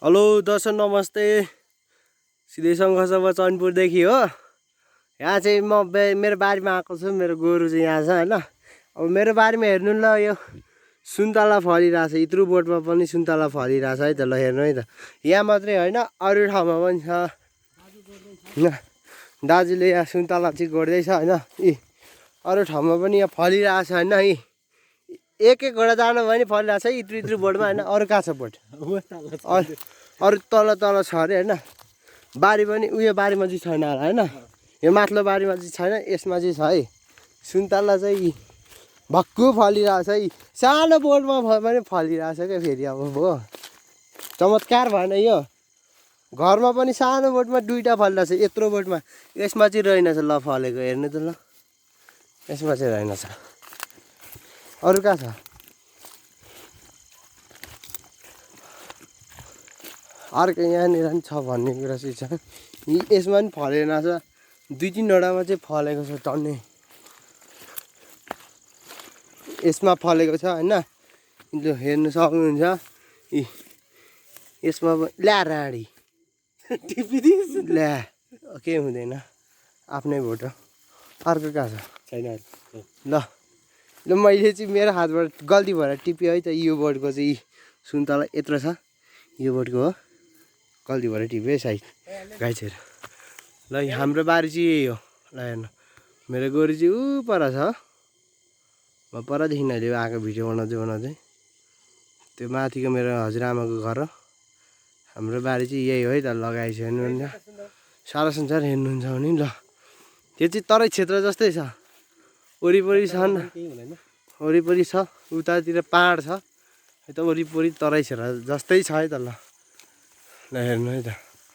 Hello दर्शक नमस्ते। सिधै सङ्घर्षमा चैनपुरदेखि हो। यहाँ चाहिँ म मेरो बारीमा आएको छु। मेरो गोरु चाहिँ यहाँ छ हैन। अब मेरो बारीमा हेर्नु ल, यो सुन्तला फलिरहेछ। इत्रु बोटमा पनि सुन्तला फलिरहेछ है त। ल हेर्नु है त, यहाँ मात्रै होइन अरू ठाउँमा पनि छ। दाजुले यहाँ सुन्तला चाहिँ गोड्दैछ हैन। यी अरू ठाउँमा पनि यहाँ फलिरहेछ हैन। यी एक एकवटा जानु भयो नि फलिरहेछ है। इत्रु इत्रु बोटमा हैन। अरू कहाँ छ बोट? अरू तल तल छ अरे हैन। बारी पनि उयो बारीमा चाहिँ छैन होला हैन। यो माथिल्लो बारीमा चाहिँ छैन, यसमा चाहिँ छ है। सुन्तला चाहिँ भक्कु फलिरहेछ है। सानो बोटमा पनि फलिरहेछ क्या फेरि। अब हो चमत्कार भएन यो। घरमा पनि सानो बोटमा दुईटा फलिरहेछ। यत्रो बोटमा यसमा चाहिँ रहेनछ। ल फलेको हेर्नु त ल, यसमा चाहिँ रहेनछ। अरू कहाँ छ? अर्को यहाँनिर पनि छ भन्ने कुरा चाहिँ छ। यसमा पनि फलेन छ। दुई तिनवटामा चाहिँ फलेको छ टन्नै। यसमा फलेको छ हैन। यो हेर्नु सक्नुहुन्छ। यसमा ल्या राडी टिपिदिस् ल्या, केही हुँदैन, आफ्नै भोट हो। अर्को कहाँ छ? छैन। ल ल मैले चाहिँ मेरो हातबाट गल्ती भएर टिप्यो है त। यो बोटको चाहिँ सुन्तला यत्रो छ। यो बोटको हो, गल्ती भएर टिप्यो है साइड गाई छेर। ल हाम्रो बारी चाहिँ यही हो। ल हेर्नु, मेरो गोरु चाहिँ ऊ पर छ। म परदेखि अहिले आएको भिडियो बनाउँदै त्यो माथिको मेरो हजुरआमाको घर हो। हाम्रो बारी चाहिँ यही हो है त। लगाएछ हेर्नुहुन्छ, सारा संसार हेर्नुहुन्छ भने ल। त्यो चाहिँ तराई क्षेत्र जस्तै छ। वरिपरि छन्, वरिपरि छ। उतातिर पाहाड छ, यता वरिपरि तराई क्षेत्र जस्तै छ है त। ल ल हेर्नु है त।